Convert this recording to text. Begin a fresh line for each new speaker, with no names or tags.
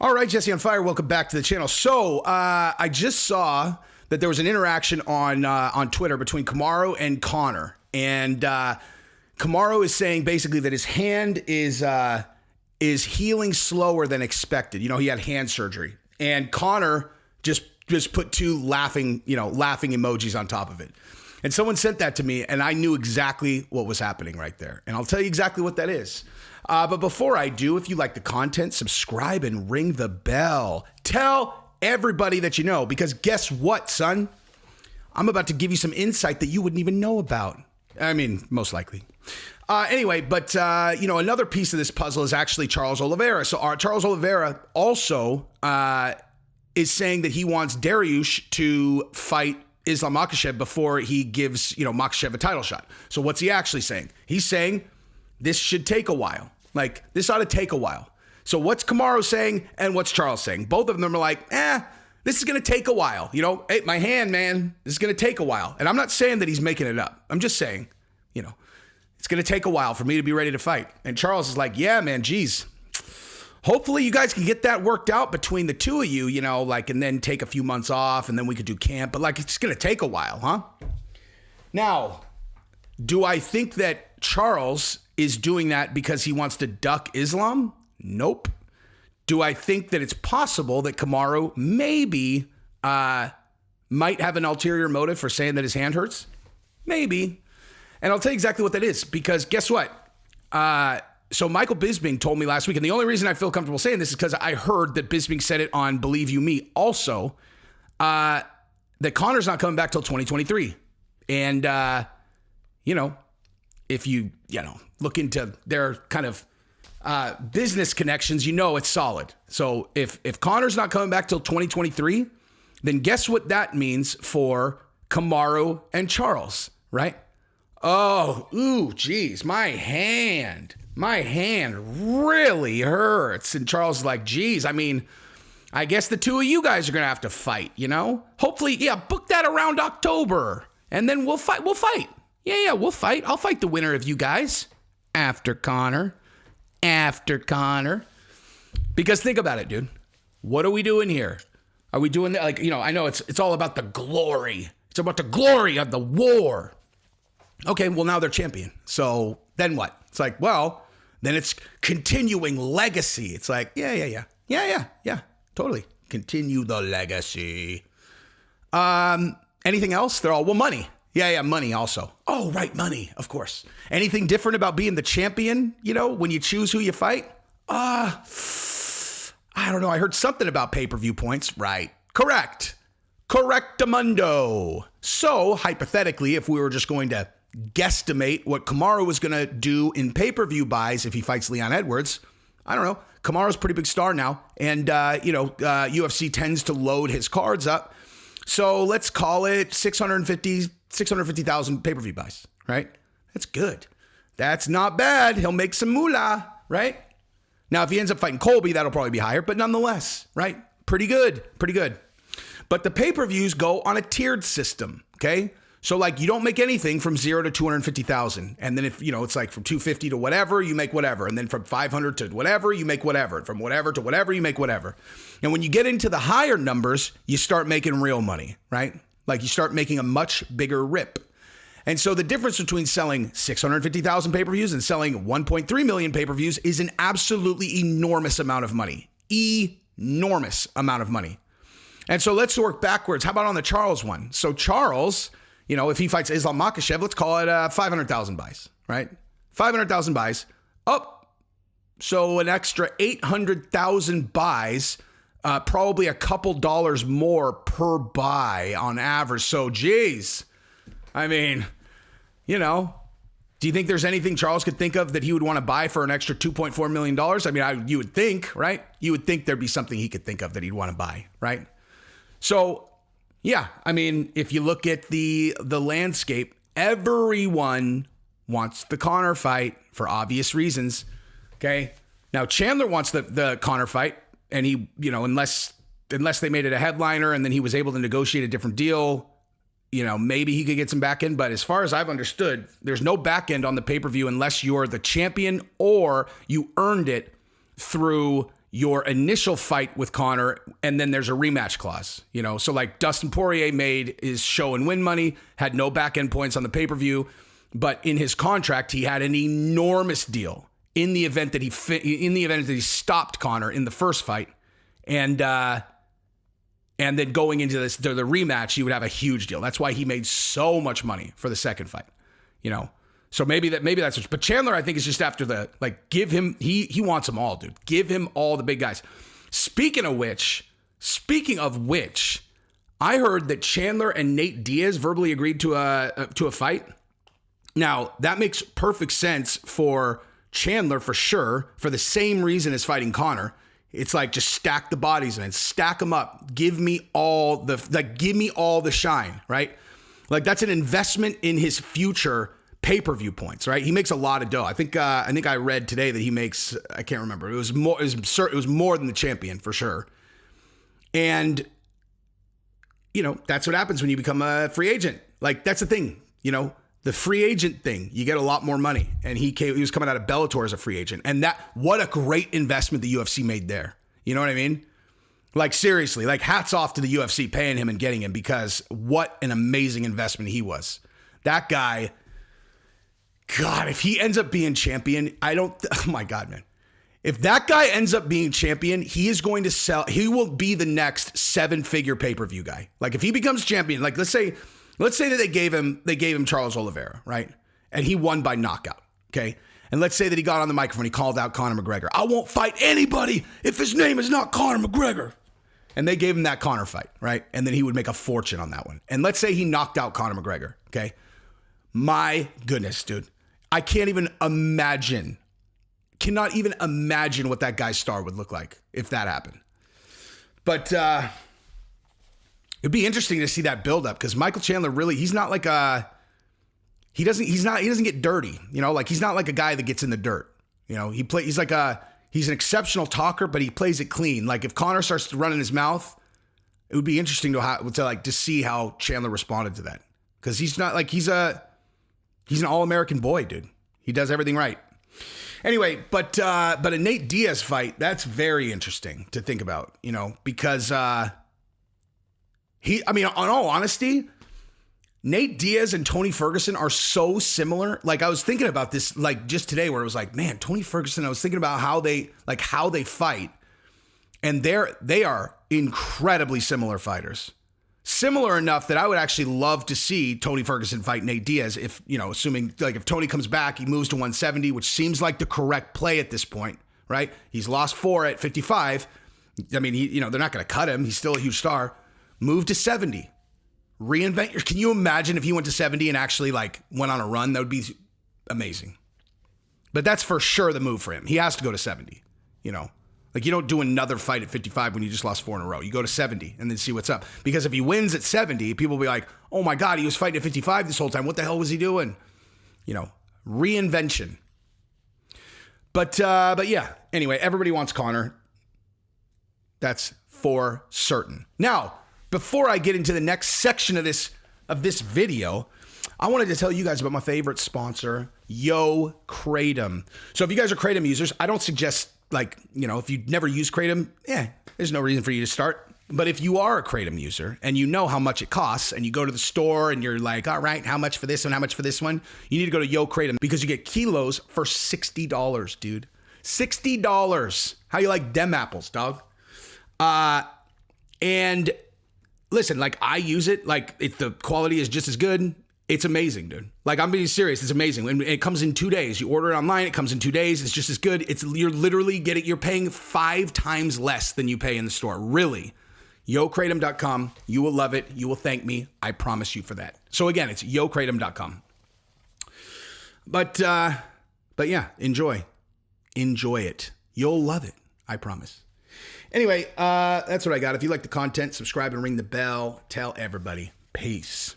All right, Jesse on Fire, welcome back to the channel. So I just saw that there was an interaction on Twitter between Kamaru and Conor. And Kamaru is saying basically that his hand is healing slower than expected. You know, he had hand surgery. And Conor just put two laughing emojis on top of it. And someone sent that to me, and I knew exactly what was happening right there. And I'll tell you exactly what that is. But before I do, if you like the content, subscribe and ring the bell. Tell everybody that you know, because guess what, son? I'm about to give you some insight that you wouldn't even know about. I mean, most likely. Anyway, but, another piece of this puzzle is actually Charles Oliveira. So Charles Oliveira also is saying that he wants Dariush to fight Islam Makhachev before he gives, Makhachev a title shot. So what's he actually saying? He's saying this should take a while. Like, this ought to take a while. So what's Kamaru saying and what's Charles saying? Both of them are like, this is going to take a while. Hey, my hand, man, this is going to take a while. And I'm not saying that he's making it up. I'm just saying, it's going to take a while for me to be ready to fight. And Charles is like, yeah, man, geez. Hopefully you guys can get that worked out between the two of you, and then take a few months off and then we could do camp. But it's going to take a while, huh? Now, do I think that Charles is doing that because he wants to duck Islam? Nope. Do I think that it's possible that Kamaru maybe might have an ulterior motive for saying that his hand hurts? Maybe. And I'll tell you exactly what that is, because guess what? So Michael Bisping told me last week, and the only reason I feel comfortable saying this is because I heard that Bisping said it on Believe You Me also, that Conor's not coming back till 2023. And, if you, look into their kind of business connections, it's solid. So if Conor's not coming back till 2023, then guess what that means for Kamaru and Charles, right? Oh, ooh, geez, my hand really hurts. And Charles is like, geez, I guess the two of you guys are going to have to fight, Hopefully, book that around October. And then we'll fight. Yeah, we'll fight. I'll fight the winner of you guys after Conor. Because think about it, dude. What are we doing here? Are we doing that? I know it's all about the glory. It's about the glory of the war. Okay, well, now they're champion. So then what? It's like, well, then it's continuing legacy. It's like, yeah, totally. Continue the legacy. Anything else? They're all, well, money. Yeah, money also. Oh, right, money, of course. Anything different about being the champion, when you choose who you fight? I don't know. I heard something about pay-per-view points. Right. Correctamundo. So, hypothetically, if we were just going to guesstimate what Kamaru was going to do in pay-per-view buys if he fights Leon Edwards, I don't know. Kamaru's a pretty big star now, and, UFC tends to load his cards up. So let's call it 650,000 pay-per-view buys, right? That's good. That's not bad. He'll make some moolah, right? Now, if he ends up fighting Colby, that'll probably be higher, but nonetheless, right? Pretty good. But the pay-per-views go on a tiered system, okay? So you don't make anything from 0 to 250,000. And then if, it's from 250 to whatever, you make whatever. And then from 500 to whatever, you make whatever. And from whatever to whatever, you make whatever. And when you get into the higher numbers, you start making real money, right? You start making a much bigger rip. And so the difference between selling 650,000 pay-per-views and selling 1.3 million pay-per-views is an absolutely enormous amount of money. Enormous amount of money. And so let's work backwards. How about on the Charles one? So Charles, if he fights Islam Makhachev, let's call it 500,000 buys, right? 500,000 buys. So an extra 800,000 buys, probably a couple dollars more per buy on average. So, geez, do you think there's anything Charles could think of that he would want to buy for an extra $2.4 million? You would think, right? You would think there'd be something he could think of that he'd want to buy, right? So, yeah, if you look at the landscape, everyone wants the Conor fight for obvious reasons, okay? Now, Chandler wants the Conor fight, and he, unless they made it a headliner and then he was able to negotiate a different deal, maybe he could get some back end. But as far as I've understood, there's no back end on the pay-per-view unless you're the champion or you earned it through, your initial fight with Conor, and then there's a rematch clause, you know? So like Dustin Poirier made his show and win money, had no back end points on the pay-per-view, but in his contract, he had an enormous deal in the event that he stopped Conor in the first fight. And then going into the rematch, he would have a huge deal. That's why he made so much money for the second fight, you know? So maybe that's, but Chandler, I think, is just after give him, he wants them all, dude. Give him all the big guys. Speaking of which, I heard that Chandler and Nate Diaz verbally agreed to a fight. Now, that makes perfect sense for Chandler for sure, for the same reason as fighting Conor. It's like, just stack the bodies, man. Stack them up. Give me all the shine, right? Like, that's an investment in his future pay-per-view points, right? He makes a lot of dough. I think I read today that he makes, I can't remember. It was more than the champion for sure. And you know, that's what happens when you become a free agent. Like, that's the thing, you know, the free agent thing, you get a lot more money. And he was coming out of Bellator as a free agent. And what a great investment the UFC made there. You know what I mean? Like, seriously, like, hats off to the UFC paying him and getting him, because what an amazing investment he was. That guy, God, if he ends up being champion, oh my God, man. If that guy ends up being champion, he will be the next 7-figure pay-per-view guy. Like, if he becomes champion, like, let's say that they gave him Charles Oliveira, right? And he won by knockout, okay? And let's say that he got on the microphone, he called out Conor McGregor. I won't fight anybody if his name is not Conor McGregor. And they gave him that Conor fight, right? And then he would make a fortune on that one. And let's say he knocked out Conor McGregor, okay? My goodness, dude. I cannot even imagine what that guy's star would look like if that happened. But it'd be interesting to see that build up, because Michael Chandler really, he's not like he doesn't get dirty, you know, like, he's not like a guy that gets in the dirt. You know, he's an exceptional talker, but he plays it clean. Like, if Conor starts to run in his mouth, it would be interesting to see how Chandler responded to that. Because he's not like, he's an all-American boy, dude. He does everything right. Anyway, but a Nate Diaz fight, that's very interesting to think about, you know, because on all honesty, Nate Diaz and Tony Ferguson are so similar. Like, I was thinking about this, like, just today, where it was like, man, Tony Ferguson, I was thinking about how they fight, and they are incredibly similar fighters. Similar enough that I would actually love to see Tony Ferguson fight Nate Diaz, if, you know, assuming, like, if Tony comes back, he moves to 170, which seems like the correct play at this point, right? He's lost 4 at 55. I mean, they're not going to cut him. He's still a huge star. Move to 70. Can you imagine if he went to 70 and actually, like, went on a run? That would be amazing. But that's for sure the move for him. He has to go to 70, you know. Like, you don't do another fight at 55 when you just lost 4 in a row. You go to 70 and then see what's up. Because if he wins at 70, people will be like, oh my God, he was fighting at 55 this whole time. What the hell was he doing? You know, reinvention. But yeah, anyway, everybody wants Conor. That's for certain. Now, before I get into the next section of this video, I wanted to tell you guys about my favorite sponsor, Yo Kratom. So if you guys are Kratom users, I don't suggest, like, you know, if you've never used Kratom, there's no reason for you to start. But if you are a Kratom user and you know how much it costs, and you go to the store and you're like, all right, how much for this one? How much for this one? You need to go to Yo Kratom, because you get kilos for $60, dude. $60. How you like them apples, dog? And listen, like, I use it. Like, the quality is just as good. It's amazing, dude. Like, I'm being serious. It's amazing. And it comes in 2 days. You order it online. It comes in 2 days. It's just as good. You're paying 5 times less than you pay in the store. Really. YoKratom.com. You will love it. You will thank me. I promise you for that. So again, it's YoKratom.com. But yeah, enjoy it. You'll love it. I promise. Anyway, that's what I got. If you like the content, subscribe and ring the bell. Tell everybody. Peace.